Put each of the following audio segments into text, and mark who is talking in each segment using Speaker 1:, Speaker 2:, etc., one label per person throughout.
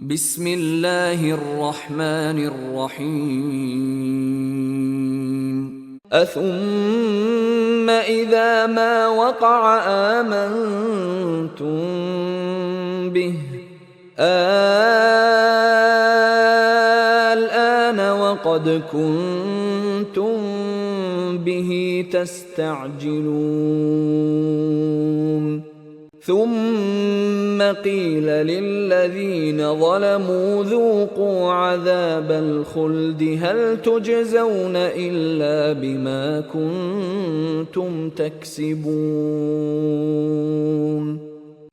Speaker 1: بسم الله الرحمن الرحيم أثم إذا ما وقع آمنتم به الآن وقد كنتم به تستعجلون ثم قيل للذين ظلموا ذوقوا عذاب الخلد هل تجزون إلا بما كنتم تكسبون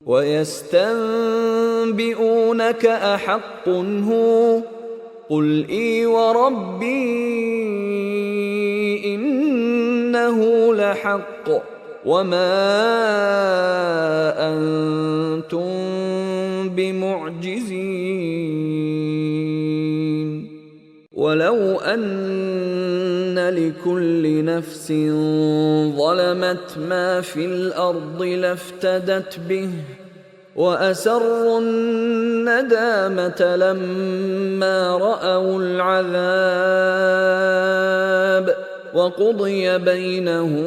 Speaker 1: ويستنبئونك أحق هو قل إي وربي إنه لحق وما أنتم بمعجزين ولو أن لكل نفس ظلمت ما في الأرض لافتدت به وأسروا الندامة لما رأوا العذاب وقضي بينهم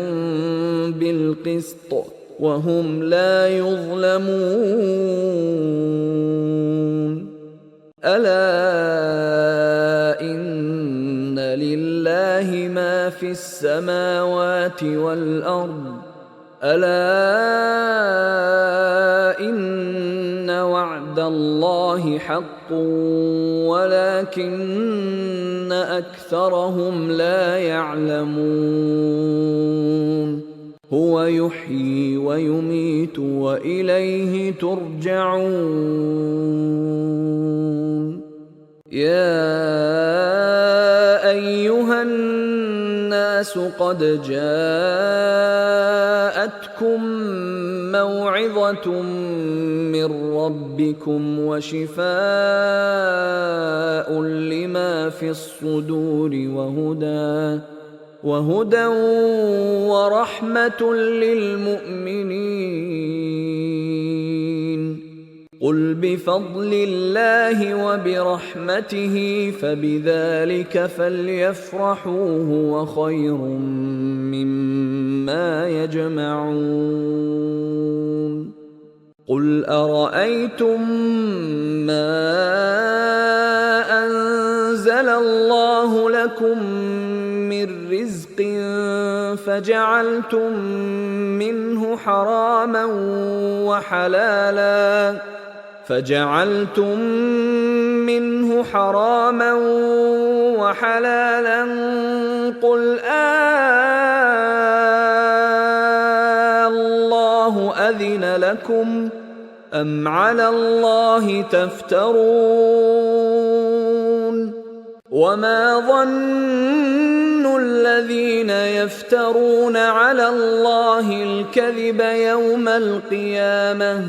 Speaker 1: بالقسط وهم لا يظلمون ألا إن لله ما في السماوات والأرض ألا إن وعد الله حق ولكن أكثرهم لا يعلمون هو يحيي ويميت وإليه ترجعون يا أيها الناس قد جاءتكم موعظة من ربكم وشفاء لما في الصدور وهدى ورحمة للمؤمنين قل بفضل الله وبرحمته فبذلك فليفرحوا هو خير مما يجمعون قل أرأيتم ما أنزل الله لكم من رزق فجعلتم منه حراما وحلالا قل الله أذن لكم أم على الله تفترون وما ظن الذين يفترون على الله الكذب يوم القيامة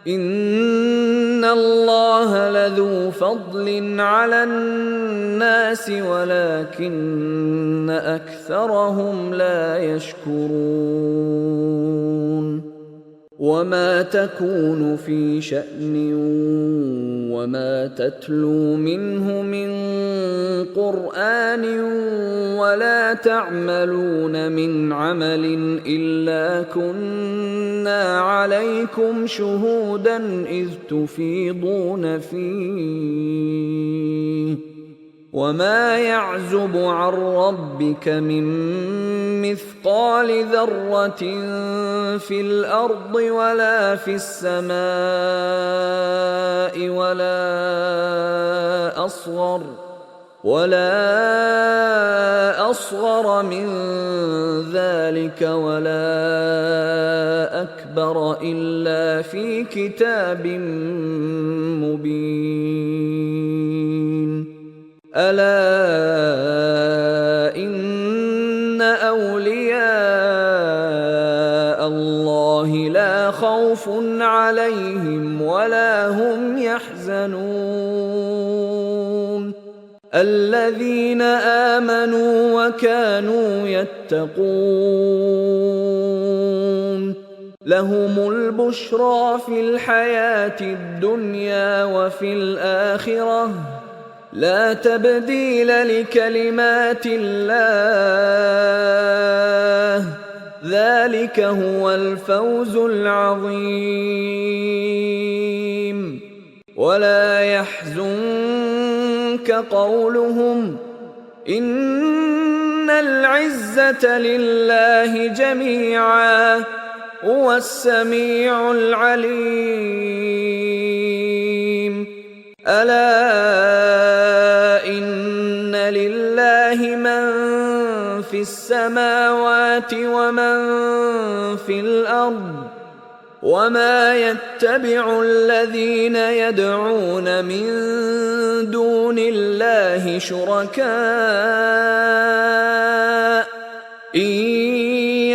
Speaker 1: إن الله لذو فضل على الناس ولكن أكثرهم لا يشكرون وما تكون في شأن وما تتلو منه من قرآن ولا تعملون من عمل إلا كنا عليكم شهودا إذ تفيضون فيه وما يعزب عن ربك من مثقال ذرة في الأرض ولا في السماء ولا أصغر من ذلك ولا أكبر إلا في كتاب مبين ألا إن أولياء الله لا خوف عليهم ولا هم يحزنون الذين آمنوا وكانوا يتقون لهم البشرى في الحياة الدنيا وفي الآخرة لا تبديل لكلمات الله ذلك هو الفوز العظيم ولا يحزنك قولهم إن العزة لله جميعا هو السميع العليم ألا إن لله من في السماوات ومن في الأرض وما يتبع الذين يدعون من دون الله شركاء إن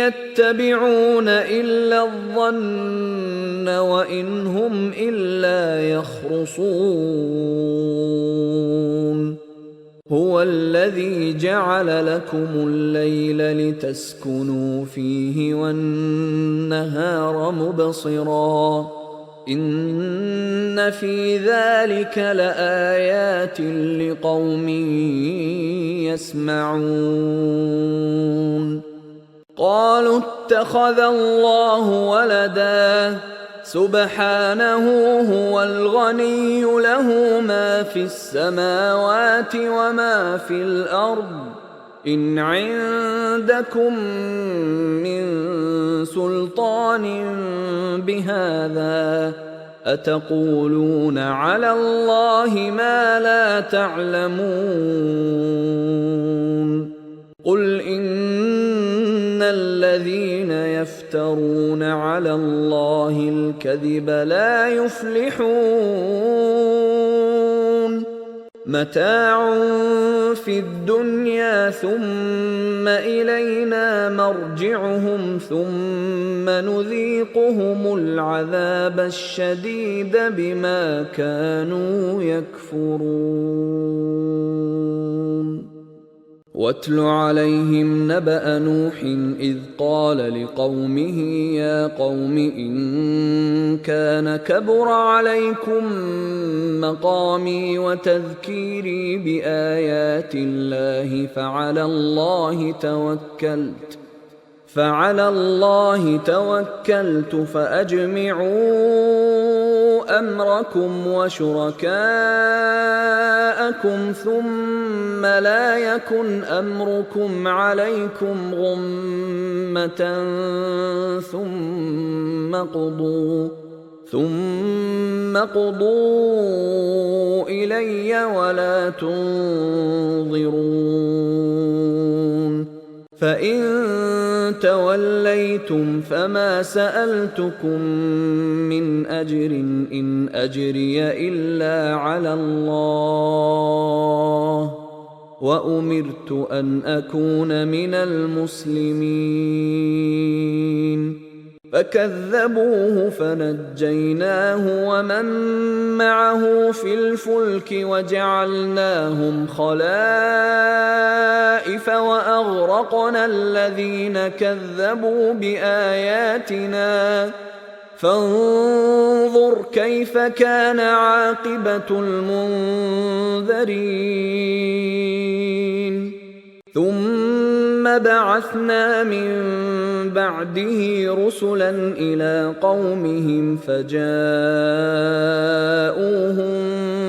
Speaker 1: يتبعون إلا الظن وإن هم إلا يخرصون هو الذي جعل لكم الليل لتسكنوا فيه والنهار مبصرا إن في ذلك لآيات لقوم يسمعون قالوا اتخذ الله ولدا سبحانه هو الغني له ما في السماوات وما في الأرض إن عندكم من سلطان بهذا أتقولون على الله ما لا تعلمون قل إن الذين يفترون على الله الكذب لا يفلحون متاع في الدنيا ثم إلينا مرجعهم ثم نذيقهم العذاب الشديد بما كانوا يكفرون واتل عليهم نبأ نوح إذ قال لقومه يا قوم إن كان كبر عليكم مقامي وتذكيري بآيات الله فعلى الله توكلت فأجمعوا أمركم وشركاءكم ثم لا يكن أمركم عليكم غمة ثم قضوا إلي ولا تنظرون فإن توليتم فما سألتكم من أجر إن أجري إلا على الله وأمرت أن أكون من المسلمين فكذبوه فنجيناه ومن معه في الفلك وجعلناهم خلائف وأغرقنا الذين كذبوا بآياتنا فانظر كيف كان عاقبة المنذرين ثم بعثنا من بعده رسلا إلى قومهم فجاءوهم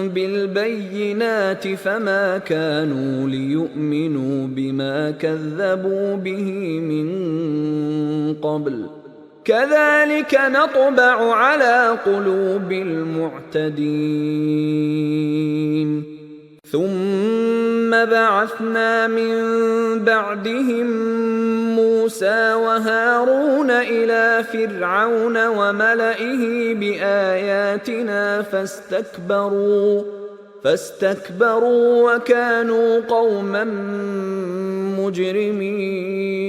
Speaker 1: بالبينات فما كانوا ليؤمنوا بما كذبوا به من قبل كذلك نطبع على قلوب المعتدين ثم بعثنا من بعدهم موسى وهارون إلى فرعون وملئه بآياتنا فاستكبروا وكانوا قوما مجرمين